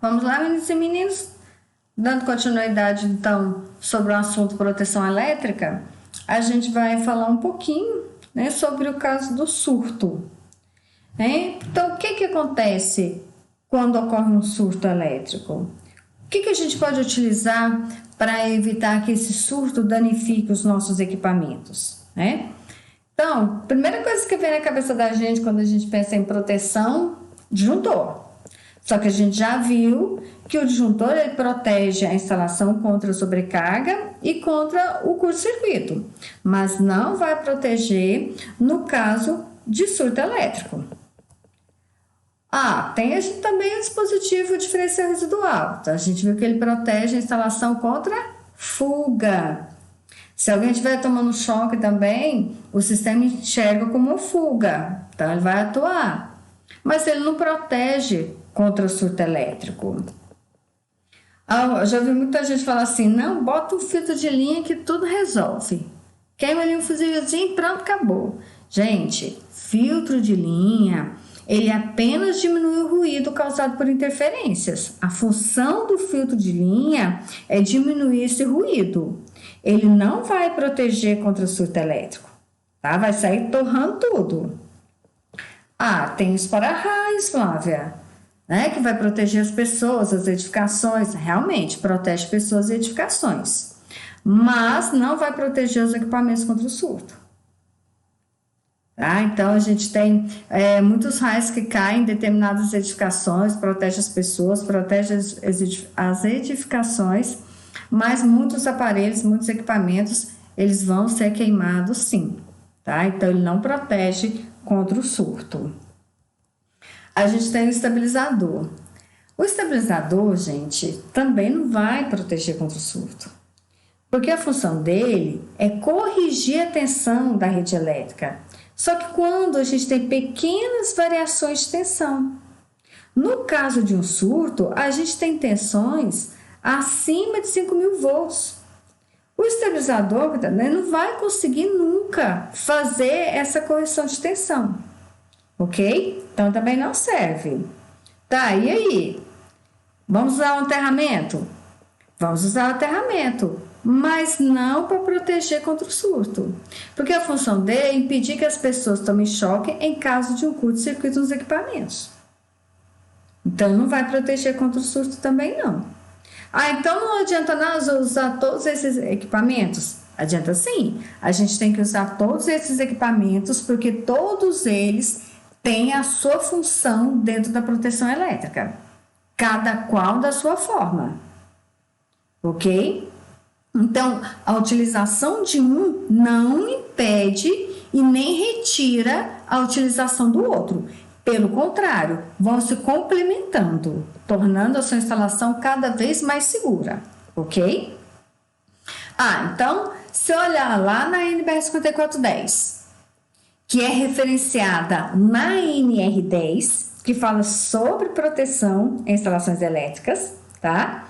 Vamos lá, meninos e meninos? Dando continuidade, então, sobre o assunto proteção elétrica, a gente vai falar um pouquinho, né, sobre o caso do surto. Né? Então, o que acontece quando ocorre um surto elétrico? O que a gente pode utilizar para evitar que esse surto danifique os nossos equipamentos? Né? Então, primeira coisa que vem na cabeça da gente quando a gente pensa em proteção, disjuntor. Só que a gente já viu que o disjuntor ele protege a instalação contra a sobrecarga e contra o curto-circuito, mas não vai proteger no caso de surto elétrico. Tem também o dispositivo diferencial residual. Então, a gente viu que ele protege a instalação contra fuga. Se alguém estiver tomando choque também, o sistema enxerga como fuga, então ele vai atuar. Mas ele não protege contra o surto elétrico. Eu já vi muita gente falar assim, não, bota um filtro de linha que tudo resolve. Queima ali um fuzilzinho e pronto, acabou. Gente, filtro de linha, ele apenas diminui o ruído causado por interferências. A função do filtro de linha é diminuir esse ruído. Ele não vai proteger contra o surto elétrico, tá? Vai sair torrando tudo. Tem os para-raios, Flávia, né? Que vai proteger as pessoas, as edificações. Realmente, protege pessoas e edificações. Mas não vai proteger os equipamentos contra o surto. Tá? Então, a gente tem muitos raios que caem em determinadas edificações, protege as pessoas, protege as edificações, mas muitos aparelhos, muitos equipamentos, eles vão ser queimados sim, tá? Então, ele não protege contra o surto. A gente tem o estabilizador. O estabilizador, gente, também não vai proteger contra o surto, porque a função dele é corrigir a tensão da rede elétrica. Só que quando a gente tem pequenas variações de tensão. No caso de um surto, a gente tem tensões acima de 5.000 volts. O estabilizador não vai conseguir nunca fazer essa correção de tensão, ok? Então também não serve. Tá, e aí? Vamos usar um aterramento? Vamos usar o aterramento, mas não para proteger contra o surto, porque a função dele é impedir que as pessoas tomem choque em caso de um curto-circuito nos equipamentos. Então não vai proteger contra o surto também não. Então não adianta nós usar todos esses equipamentos? Adianta sim, a gente tem que usar todos esses equipamentos porque todos eles têm a sua função dentro da proteção elétrica, cada qual da sua forma, ok? Então, a utilização de um não impede e nem retira a utilização do outro. Pelo contrário, vão se complementando, tornando a sua instalação cada vez mais segura, ok? Então, se olhar lá na NBR 5410, que é referenciada na NR10, que fala sobre proteção em instalações elétricas, tá?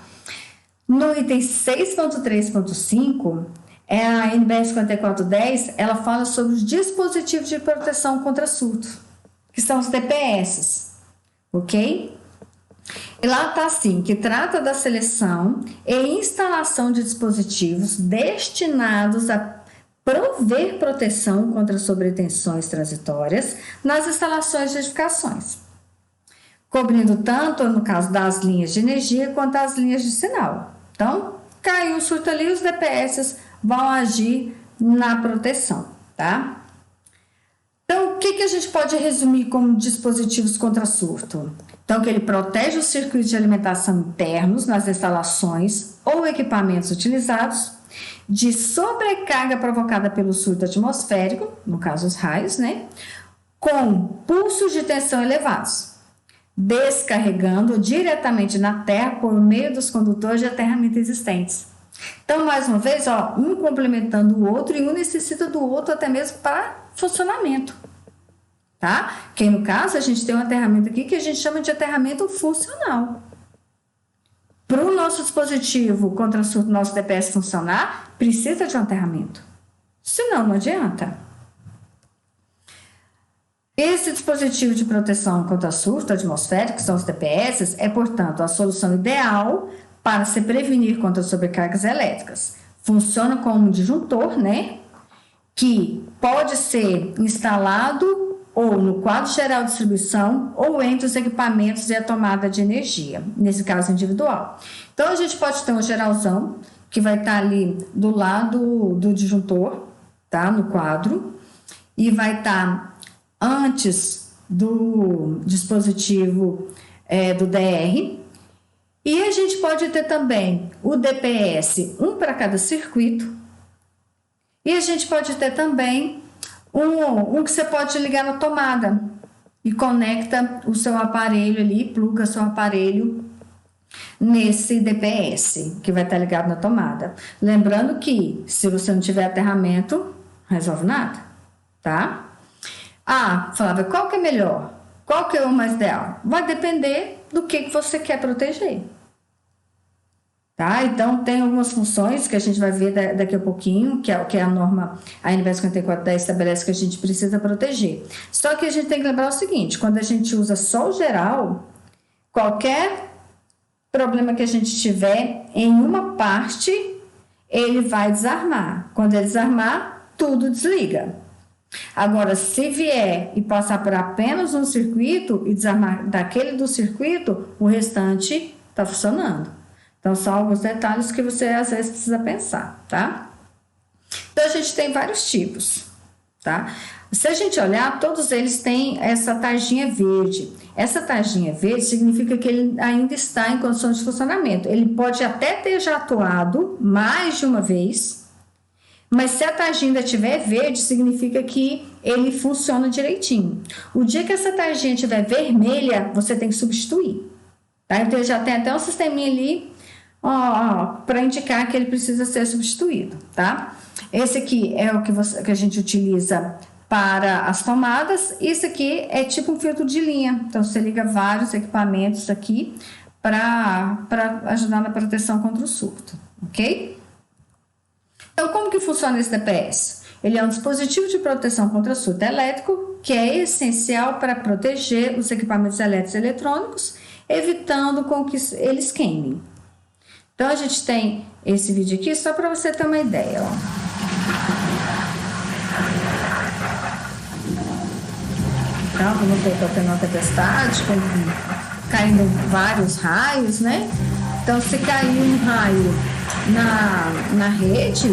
No item 6.3.5, a NBR 5410, ela fala sobre os dispositivos de proteção contra surto, que são os DPS, ok? E lá está assim, que trata da seleção e instalação de dispositivos destinados a prover proteção contra sobretensões transitórias nas instalações de edificações, cobrindo tanto, no caso das linhas de energia, quanto as linhas de sinal. Então, caiu o surto ali, os DPS vão agir na proteção, tá? Então, o que a gente pode resumir como dispositivos contra surto? Então, que ele protege os circuitos de alimentação internos nas instalações ou equipamentos utilizados, de sobrecarga provocada pelo surto atmosférico, no caso os raios, né? Com pulsos de tensão elevados, descarregando diretamente na terra por meio dos condutores de aterramento existentes. Então, mais uma vez, um complementando o outro e um necessita do outro até mesmo para funcionamento, tá? Que no caso a gente tem um aterramento aqui que a gente chama de aterramento funcional. Para o nosso dispositivo contra surto, nosso DPS funcionar, precisa de um aterramento. Senão, não adianta. Esse dispositivo de proteção contra surto atmosférico, que são os DPS, é, portanto, a solução ideal para se prevenir contra sobrecargas elétricas. Funciona como um disjuntor, né? Que pode ser instalado ou no quadro geral de distribuição ou entre os equipamentos e a tomada de energia, nesse caso individual. Então, a gente pode ter um geralzão que vai estar ali do lado do disjuntor, tá? No quadro, e vai estar antes do dispositivo do DR. E a gente pode ter também o DPS, um para cada circuito. E a gente pode ter também um que você pode ligar na tomada e conecta o seu aparelho ali, pluga seu aparelho nesse DPS, que vai estar ligado na tomada. Lembrando que, se você não tiver aterramento, não resolve nada, tá? Flávia, qual que é melhor? Qual que é o mais ideal? Vai depender do que você quer proteger. Tá? Então, tem algumas funções que a gente vai ver daqui a pouquinho, que é a norma ANBS 5410 estabelece que a gente precisa proteger. Só que a gente tem que lembrar o seguinte, quando a gente usa só o geral, qualquer problema que a gente tiver em uma parte, ele vai desarmar. Quando ele desarmar, tudo desliga. Agora, se vier e passar por apenas um circuito e desarmar daquele do circuito, o restante está funcionando. Então, são alguns detalhes que você às vezes precisa pensar, tá? Então, a gente tem vários tipos, tá? Se a gente olhar, todos eles têm essa tarjinha verde. Essa tarjinha verde significa que ele ainda está em condições de funcionamento. Ele pode até ter já atuado mais de uma vez, mas se a tarjinha ainda estiver verde, significa que ele funciona direitinho. O dia que essa tarjinha estiver vermelha, você tem que substituir, tá? Então, já tem até um sisteminha ali para indicar que ele precisa ser substituído, tá? Esse aqui é o que a gente utiliza para as tomadas. Isso aqui é tipo um filtro de linha. Então, você liga vários equipamentos aqui para ajudar na proteção contra o surto, ok? Então, como que funciona esse DPS? Ele é um dispositivo de proteção contra surto elétrico que é essencial para proteger os equipamentos elétricos e eletrônicos, evitando com que eles queimem. Então, a gente tem esse vídeo aqui só para você ter uma ideia, ó. Então, como eu estou tendo uma tempestade, caindo vários raios, né? Então, se cair um raio na rede,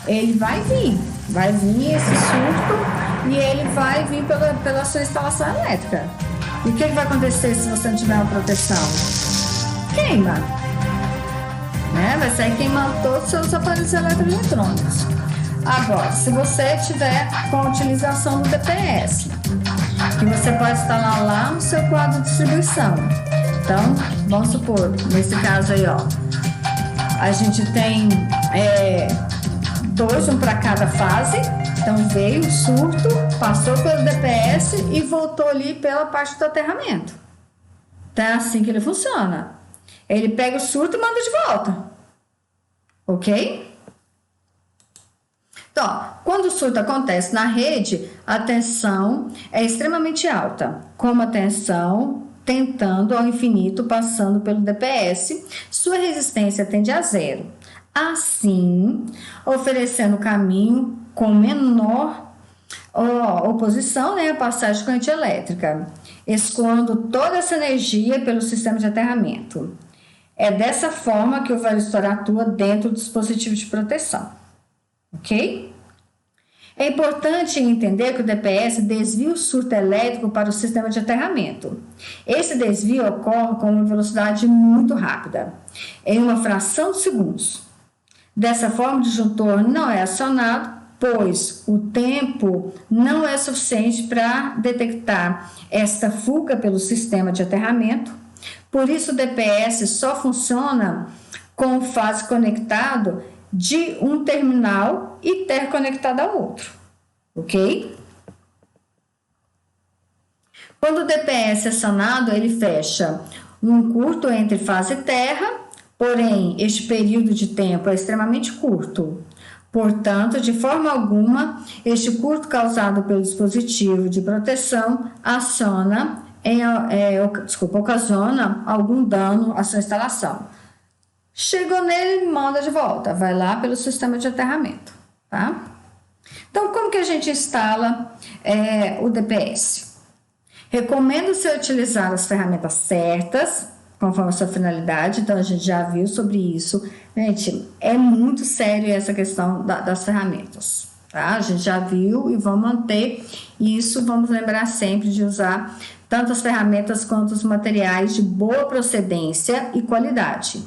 ele vai vir esse surto e ele vai vir pela sua instalação elétrica. E o que vai acontecer se você não tiver uma proteção? Queima, né? Vai sair queimando todos os seus aparelhos eletroeletrônicos. Agora, se você tiver com a utilização do DPS, que você pode instalar lá no seu quadro de distribuição. Então, vamos supor, nesse caso aí, ó, a gente tem dois, um para cada fase. Então, veio o surto, passou pelo DPS e voltou ali pela parte do aterramento. Então, é assim que ele funciona. Ele pega o surto e manda de volta. Ok? Então, quando o surto acontece na rede, a tensão é extremamente alta, como a tensão tentando ao infinito, passando pelo DPS, sua resistência tende a zero. Assim, oferecendo caminho com menor oposição, né, à passagem de corrente elétrica, escoando toda essa energia pelo sistema de aterramento. É dessa forma que o varistor atua dentro do dispositivo de proteção. Ok? É importante entender que o DPS desvia o surto elétrico para o sistema de aterramento. Esse desvio ocorre com uma velocidade muito rápida, em uma fração de segundos. Dessa forma, o disjuntor não é acionado, pois o tempo não é suficiente para detectar esta fuga pelo sistema de aterramento. Por isso, o DPS só funciona com fase conectado de um terminal interconectado ao outro, ok? Quando o DPS é acionado, ele fecha um curto entre fase e terra, porém, este período de tempo é extremamente curto, Portanto, de forma alguma, este curto causado pelo dispositivo de proteção ocasiona algum dano à sua instalação. Chegou nele, manda de volta, vai lá pelo sistema de aterramento, tá? Então, como que a gente instala o DPS? Recomendo você utilizar as ferramentas certas, conforme a sua finalidade. Então, a gente já viu sobre isso. Gente, é muito sério essa questão das ferramentas, tá? A gente já viu e vamos manter isso. Vamos lembrar sempre de usar tanto as ferramentas quanto os materiais de boa procedência e qualidade,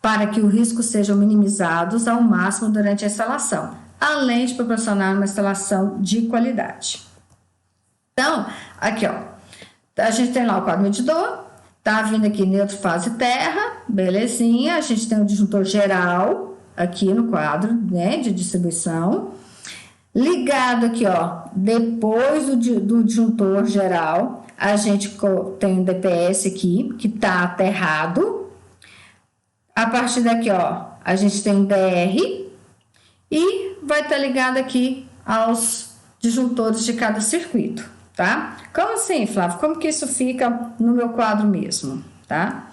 para que os riscos sejam minimizados ao máximo durante a instalação, além de proporcionar uma instalação de qualidade. Então, aqui ó, a gente tem lá o quadro medidor, tá vindo aqui neutro, fase terra, belezinha. A gente tem o disjuntor geral aqui no quadro, né, de distribuição. Ligado aqui, ó, depois do disjuntor geral, a gente tem o DPS aqui, que tá aterrado. A partir daqui, ó, a gente tem o DR e vai estar ligado aqui aos disjuntores de cada circuito, tá? Como assim, Flávio? Como que isso fica no meu quadro mesmo, tá?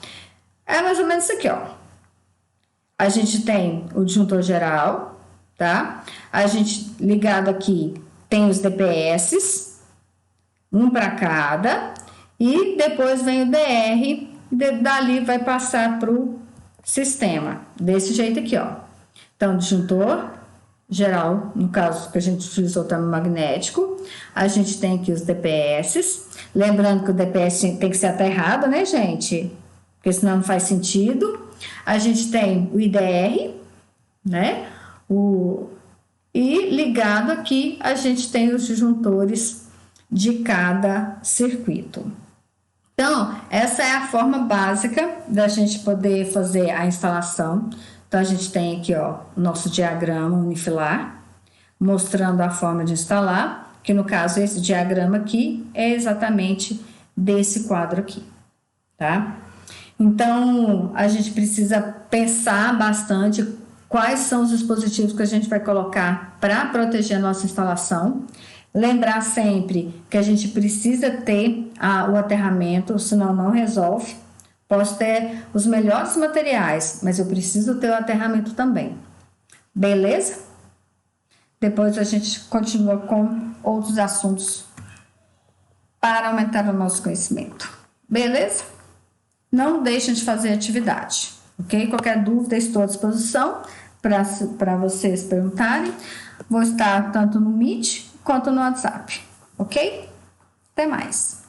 É mais ou menos isso aqui, ó. A gente tem o disjuntor geral, tá? A gente, ligado aqui, tem os DPS, um para cada, e depois vem o DR, e dali vai passar para o sistema, desse jeito aqui, ó. Então, disjuntor geral, no caso que a gente utilizou o termomagnético, a gente tem aqui os DPS, lembrando que o DPS tem que ser aterrado, né, gente? Porque senão não faz sentido. A gente tem o IDR, né? E ligado aqui, a gente tem os disjuntores de cada circuito. Então, essa é a forma básica da gente poder fazer a instalação. Então, a gente tem aqui, ó, o nosso diagrama unifilar, mostrando a forma de instalar, que no caso, esse diagrama aqui é exatamente desse quadro aqui, tá? Então, a gente precisa pensar bastante quais são os dispositivos que a gente vai colocar para proteger a nossa instalação. Lembrar sempre que a gente precisa ter o aterramento, senão não resolve. Posso ter os melhores materiais, mas eu preciso ter o aterramento também. Beleza? Depois a gente continua com outros assuntos para aumentar o nosso conhecimento. Beleza? Não deixem de fazer atividade, ok? Qualquer dúvida, estou à disposição para vocês perguntarem. Vou estar tanto no Meet quanto no WhatsApp, ok? Até mais!